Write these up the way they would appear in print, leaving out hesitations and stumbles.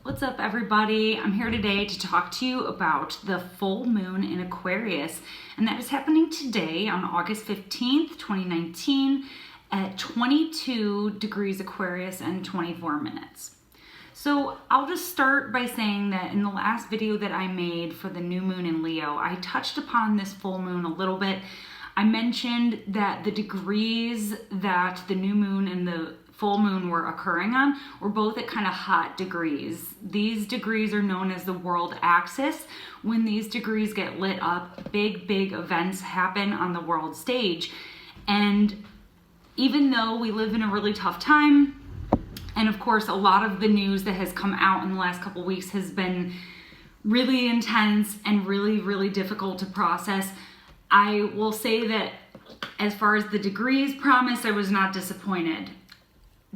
What's up, everybody? I'm here today to talk to you about the full moon in Aquarius, and that is happening today on August 15th, 2019 at 22 degrees Aquarius and 24 minutes. So I'll just start by saying that in the last video that I made for the new moon in Leo, I touched upon this full moon a little bit. I mentioned that the degrees that the new moon and the full moon were occurring on were both at kind of hot degrees. These degrees are known as the world axis. When these degrees get lit up, big events happen on the world stage. And even though we live in a really tough time, and of course a lot of the news that has come out in the last couple weeks has been really intense and really difficult to process, I will say that as far as the degrees promised, I was not disappointed.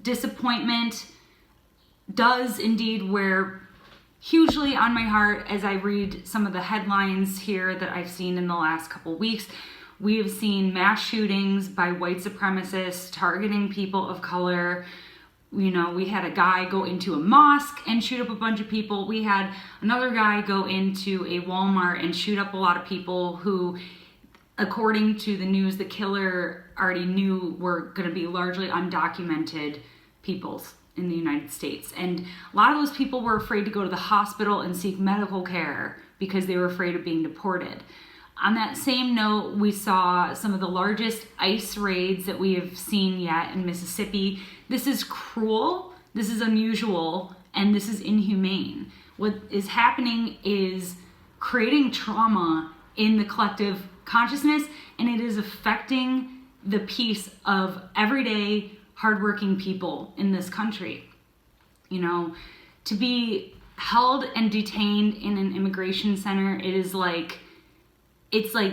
Disappointment does indeed wear hugely on my heart as I read some of the headlines here that I've seen in the last couple weeks. We have seen mass shootings by white supremacists targeting people of color. You know, we had a guy go into a mosque and shoot up a bunch of people. We had another guy go into a Walmart and shoot up a lot of people who, according to the news, the killer already knew were going to be largely undocumented peoples in the United States. And a lot of those people were afraid to go to the hospital and seek medical care because they were afraid of being deported. On that same note, we saw some of the largest ICE raids that we have seen yet in Mississippi. This is cruel, this is unusual, and this is inhumane. What is happening is creating trauma in the collective consciousness, and it is affecting the peace of everyday hardworking people in this country. You know, to be held and detained in an immigration center, it's like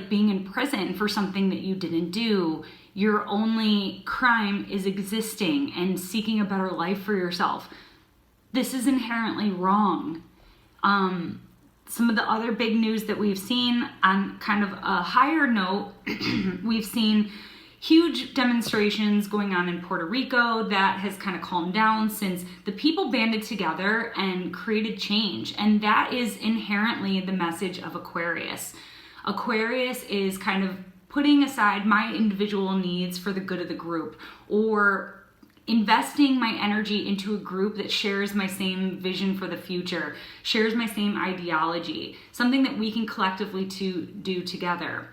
being in prison for something that you didn't do. Your only crime is existing and seeking a better life for yourself. This is inherently wrong. Some of the other big news that we've seen on kind of a higher note, we've seen huge demonstrations going on in Puerto Rico. That has kind of calmed down since the people banded together and created change. And that is inherently the message of Aquarius. Aquarius is kind of putting aside my individual needs for the good of the group, or investing my energy into a group that shares my same vision for the future, shares my same ideology, something that we can collectively do together.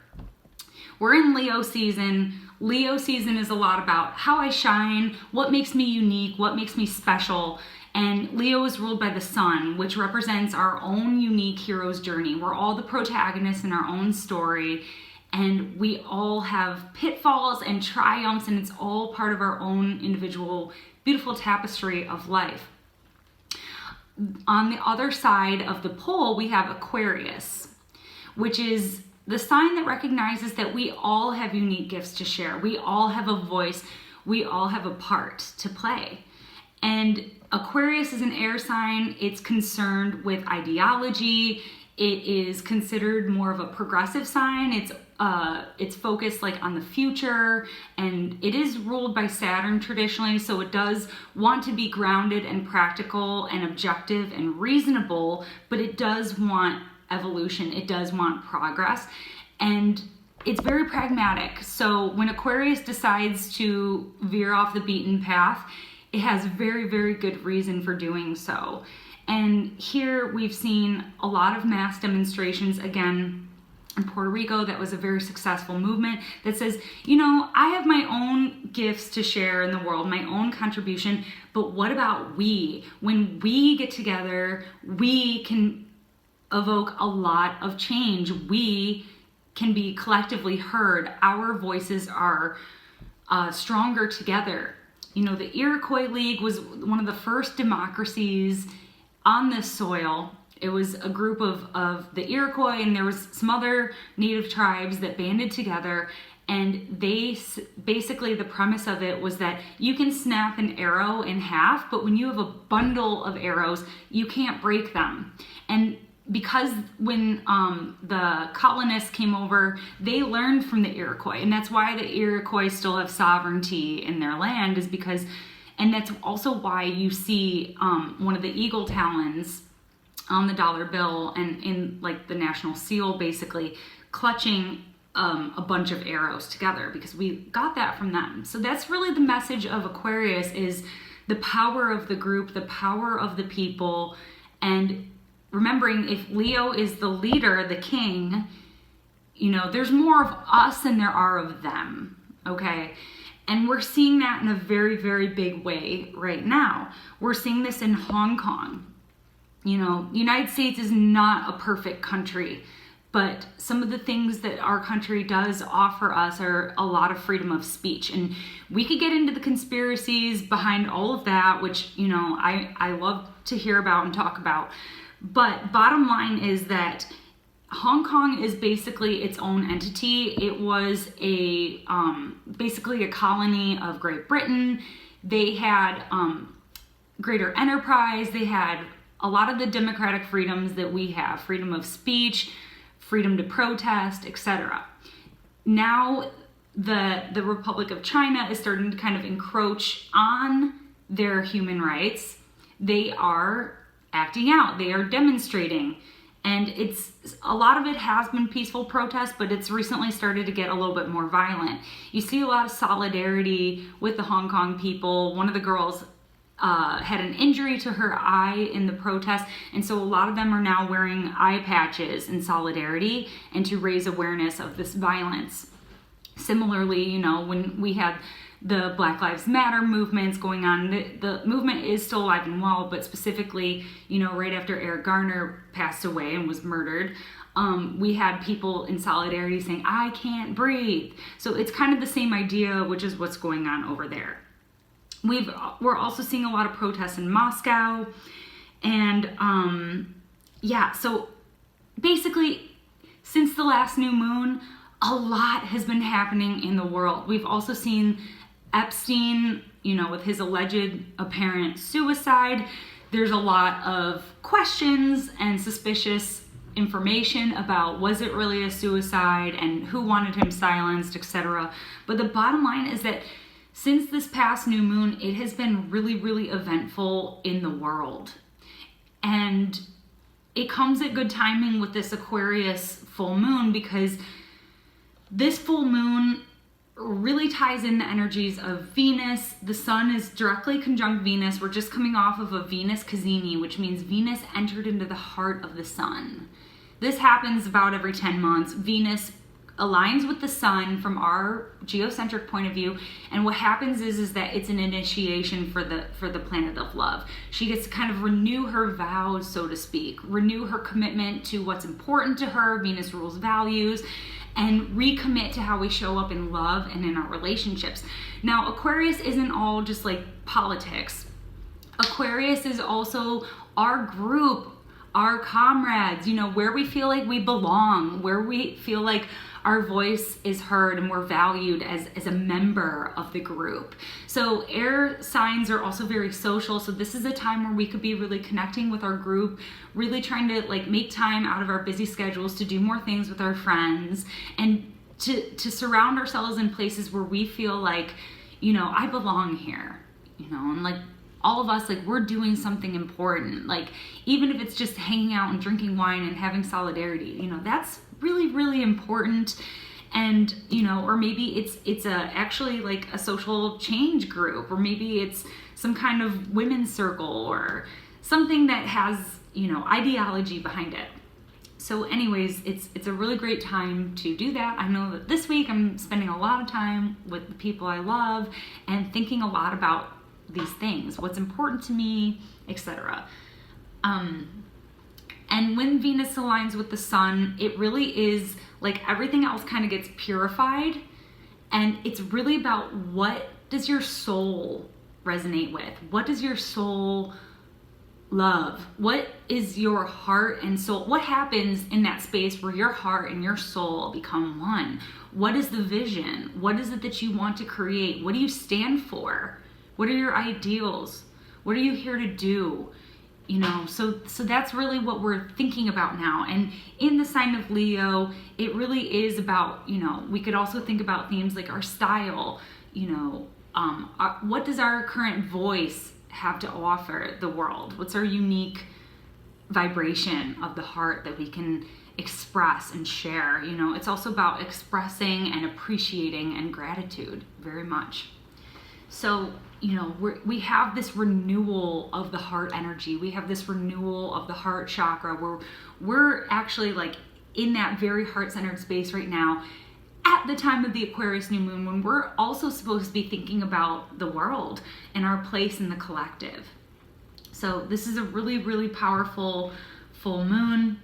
We're in Leo season. Leo season is a lot about how I shine, what makes me unique, what makes me special. And Leo is ruled by the sun, which represents our own unique hero's journey. We're all the protagonists in our own story, and we all have pitfalls and triumphs, and it's all part of our own individual beautiful tapestry of life. On the other side of the pole, we have Aquarius, which is the sign that recognizes that we all have unique gifts to share. We all have a voice. We all have a part to play. And Aquarius is an air sign. It's concerned with ideology. It is considered more of a progressive sign. It's focused like on the future, and it is ruled by Saturn traditionally, so it does want to be grounded and practical and objective and reasonable, but it does want evolution. It does want progress, and it's very pragmatic. So when Aquarius decides to veer off the beaten path, it has very good reason for doing so. And here we've seen a lot of mass demonstrations again in Puerto Rico. That was a very successful movement that says, you know, I have my own gifts to share in the world, my own contribution, but what about we? When we get together, we can evoke a lot of change. We can be collectively heard. Our voices are stronger together. You know, the Iroquois League was one of the first democracies on this soil. It was a group of the Iroquois, and there was some other native tribes that banded together, and they basically, the premise of it was that you can snap an arrow in half, but when you have a bundle of arrows, you can't break them. And because when the colonists came over, they learned from the Iroquois, and that's why the Iroquois still have sovereignty in their land, is because And that's also why you see one of the eagle talons on the dollar bill and in like the national seal, basically clutching a bunch of arrows together, because we got that from them. So that's really the message of Aquarius, is the power of the group, the power of the people. And remembering, if Leo is the leader, the king, you know, there's more of us than there are of them, okay? And we're seeing that in a very, very big way right now. We're seeing this in Hong Kong. You know, the United States is not a perfect country, but some of the things that our country does offer us are a lot of freedom of speech. And we could get into the conspiracies behind all of that, which, you know, I love to hear about and talk about. But bottom line is that Hong Kong is basically its own entity. It was basically a colony of Great Britain. They had greater enterprise. They had a lot of the democratic freedoms that we have: freedom of speech, freedom to protest, etc. Now the Republic of China is starting to kind of encroach on their human rights. They are acting out. They are demonstrating. And it's a lot of it has been peaceful protest, but it's recently started to get a little bit more violent. You see a lot of solidarity with the Hong Kong people. One of the girls had an injury to her eye in the protest, and so a lot of them are now wearing eye patches in solidarity and to raise awareness of this violence. Similarly, you know, when we had the Black Lives Matter movements going on, the movement is still alive and well, but specifically, you know, right after Eric Garner passed away and was murdered, we had people in solidarity saying, "I can't breathe." So it's kind of the same idea, which is what's going on over there. We're also seeing a lot of protests in Moscow, and yeah, so basically, since the last new moon, a lot has been happening in the world. We've also seen Epstein, you know, with his alleged apparent suicide. There's a lot of questions and suspicious information about, was it really a suicide and who wanted him silenced, etc. But the bottom line is that since this past new moon, it has been really, really eventful in the world. And it comes at good timing with this Aquarius full moon, because this full moon really ties in the energies of Venus. The sun is directly conjunct Venus. We're just coming off of a Venus Cazimi, which means Venus entered into the heart of the sun. This happens about every 10 months. Venus aligns with the sun from our geocentric point of view, and what happens is that it's an initiation for the planet of love. She gets to kind of renew her vows, so to speak, renew her commitment to what's important to her. Venus rules values, and recommit to how we show up in love and in our relationships. Now, Aquarius isn't all just like politics. Aquarius is also our group, our comrades, you know, where we feel like we belong, where we feel like our voice is heard and we're valued as a member of the group. So air signs are also very social. So this is a time where we could be really connecting with our group, really trying to like make time out of our busy schedules to do more things with our friends, and to surround ourselves in places where we feel like, you know, I belong here, you know, and like all of us, like we're doing something important. Like even if it's just hanging out and drinking wine and having solidarity, you know, that's really, really important. And, you know, or maybe it's actually like a social change group, or maybe it's some kind of women's circle or something that has, you know, ideology behind it. So anyways, it's a really great time to do that. I know that this week I'm spending a lot of time with the people I love and thinking a lot about these things, what's important to me, etc. And when Venus aligns with the sun, it really is like everything else kind of gets purified, and it's really about, what does your soul resonate with? What does your soul love? What is your heart and soul? What happens in that space where your heart and your soul become one? What is the vision? What is it that you want to create? What do you stand for? What are your ideals? What are you here to do? You know, so that's really what we're thinking about now. And in the sign of Leo, it really is about, you know, we could also think about themes like our style, you know, What does our current voice have to offer the world? What's our unique vibration of the heart that we can express and share? You know, it's also about expressing and appreciating and gratitude very much. So, you know, we have this renewal of the heart energy. We have this renewal of the heart chakra where we're actually like in that very heart-centered space right now at the time of the Aquarius new moon, when we're also supposed to be thinking about the world and our place in the collective. So this is a really, really powerful full moon.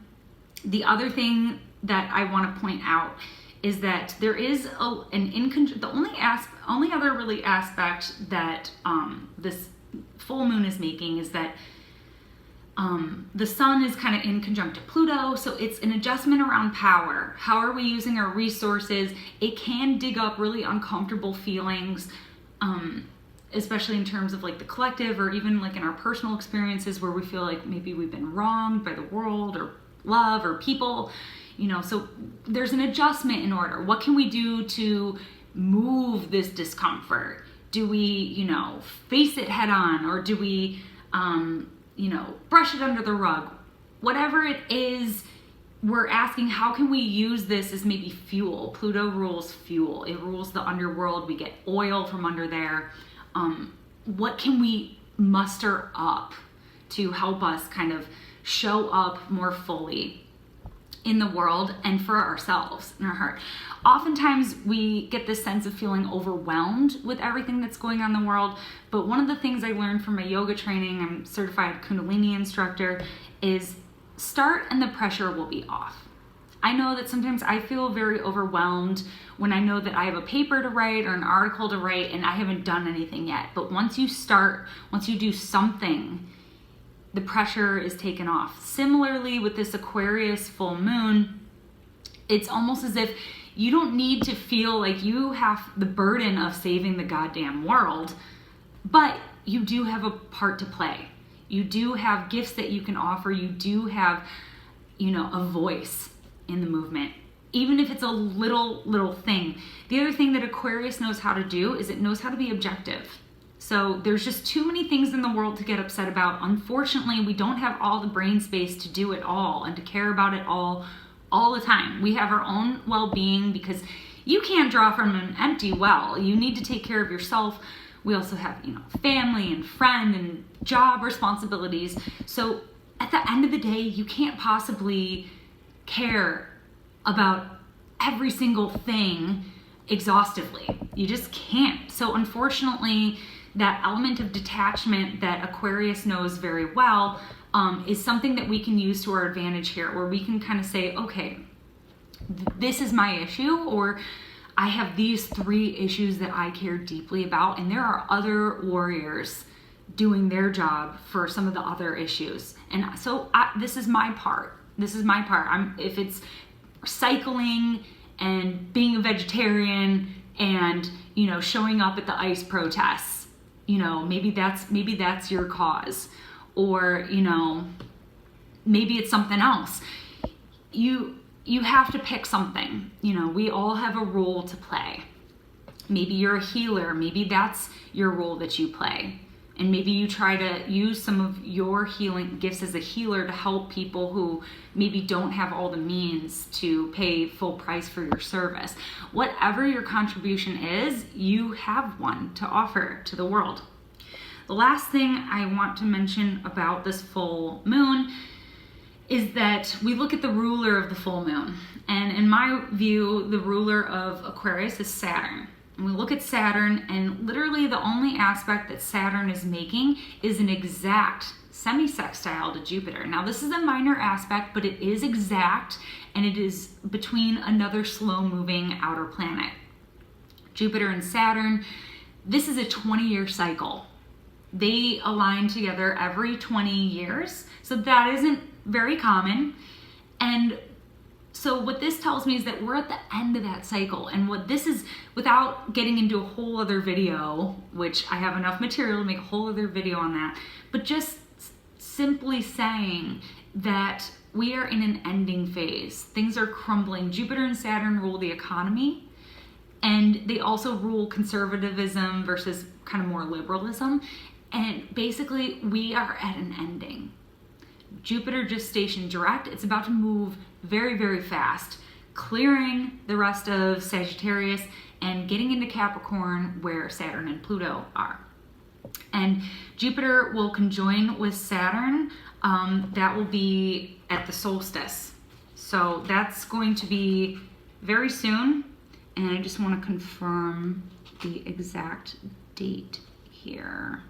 The other thing that I want to point out is that there is the only other really aspect that this full moon is making is that the sun is kind of in conjunct to Pluto, so it's an adjustment around power. How are we using our resources? It can dig up really uncomfortable feelings, especially in terms of like the collective or even like in our personal experiences where we feel like maybe we've been wronged by the world or love or people, you know, so there's an adjustment in order. What can we do to move this discomfort? Do we, you know, face it head on, or do we, you know, brush it under the rug? Whatever it is, we're asking, how can we use this as maybe fuel? Pluto rules fuel. It rules the underworld. We get oil from under there. What can we muster up to help us kind of show up more fully in the world and for ourselves in our heart? Oftentimes we get this sense of feeling overwhelmed with everything that's going on in the world, but one of the things I learned from my yoga training, I'm a certified Kundalini instructor, is start and the pressure will be off. I know that sometimes I feel very overwhelmed when I know that I have a paper to write or an article to write and I haven't done anything yet. But once you start, once you do something, the pressure is taken off. Similarly with this Aquarius full moon, it's almost as if you don't need to feel like you have the burden of saving the goddamn world, but you do have a part to play. You do have gifts that you can offer. You do have, you know, a voice in the movement, even if it's a little thing. The other thing that Aquarius knows how to do is it knows how to be objective. So there's just too many things in the world to get upset about. Unfortunately, we don't have all the brain space to do it all and to care about it all the time. We have our own well-being because you can't draw from an empty well. You need to take care of yourself. We also have, you know, family and friend and job responsibilities. So at the end of the day, you can't possibly care about every single thing exhaustively. You just can't. So unfortunately, that element of detachment that Aquarius knows very well is something that we can use to our advantage here, where we can kind of say, okay, this is my issue, or I have these 3 issues that I care deeply about, and there are other warriors doing their job for some of the other issues. And so this is my part. This is my part. If it's cycling and being a vegetarian and, you know, showing up at the ICE protests, you know, maybe that's your cause. Or, you know, maybe it's something else. You have to pick something. You know, we all have a role to play. Maybe you're a healer. Maybe that's your role that you play. And maybe you try to use some of your healing gifts as a healer to help people who maybe don't have all the means to pay full price for your service. Whatever your contribution is, you have one to offer to the world. The last thing I want to mention about this full moon is that we look at the ruler of the full moon. And in my view, the ruler of Aquarius is Saturn. And we look at Saturn, and literally the only aspect that Saturn is making is an exact semi-sextile to Jupiter. Now, this is a minor aspect, but it is exact, and it is between another slow-moving outer planet. Jupiter and Saturn, this is a 20-year cycle. They align together every 20 years, so that isn't very common. And so what this tells me is that we're at the end of that cycle. And what this is, without getting into a whole other video, which I have enough material to make a whole other video on that, but just simply saying that we are in an ending phase. Things are crumbling. Jupiter and Saturn rule the economy. And they also rule conservatism versus kind of more liberalism. And basically, we are at an ending. Jupiter just stationed direct. It's about to move very, very fast, clearing the rest of Sagittarius and getting into Capricorn where Saturn and Pluto are. And Jupiter will conjoin with Saturn. That will be at the solstice. So that's going to be very soon. And I just want to confirm the exact date here.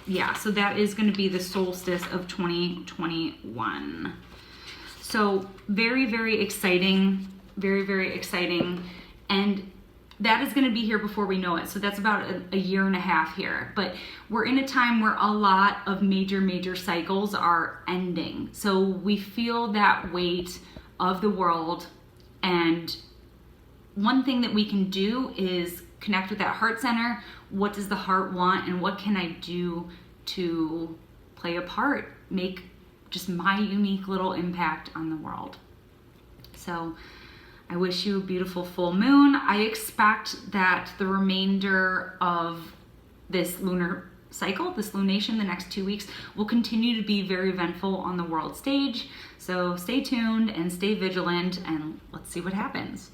Yeah, so that is going to be the solstice of 2021. So very, very exciting, very, very exciting. And that is going to be here before we know it. So that's about a year and a half here. But we're in a time where a lot of major cycles are ending. So we feel that weight of the world. And one thing that we can do is connect with that heart center. What does the heart want, and what can I do to play a part, make just my unique little impact on the world? So I wish you a beautiful full moon. I expect that the remainder of this lunar cycle, this lunation, the next 2 weeks, will continue to be very eventful on the world stage. So stay tuned and stay vigilant, and let's see what happens.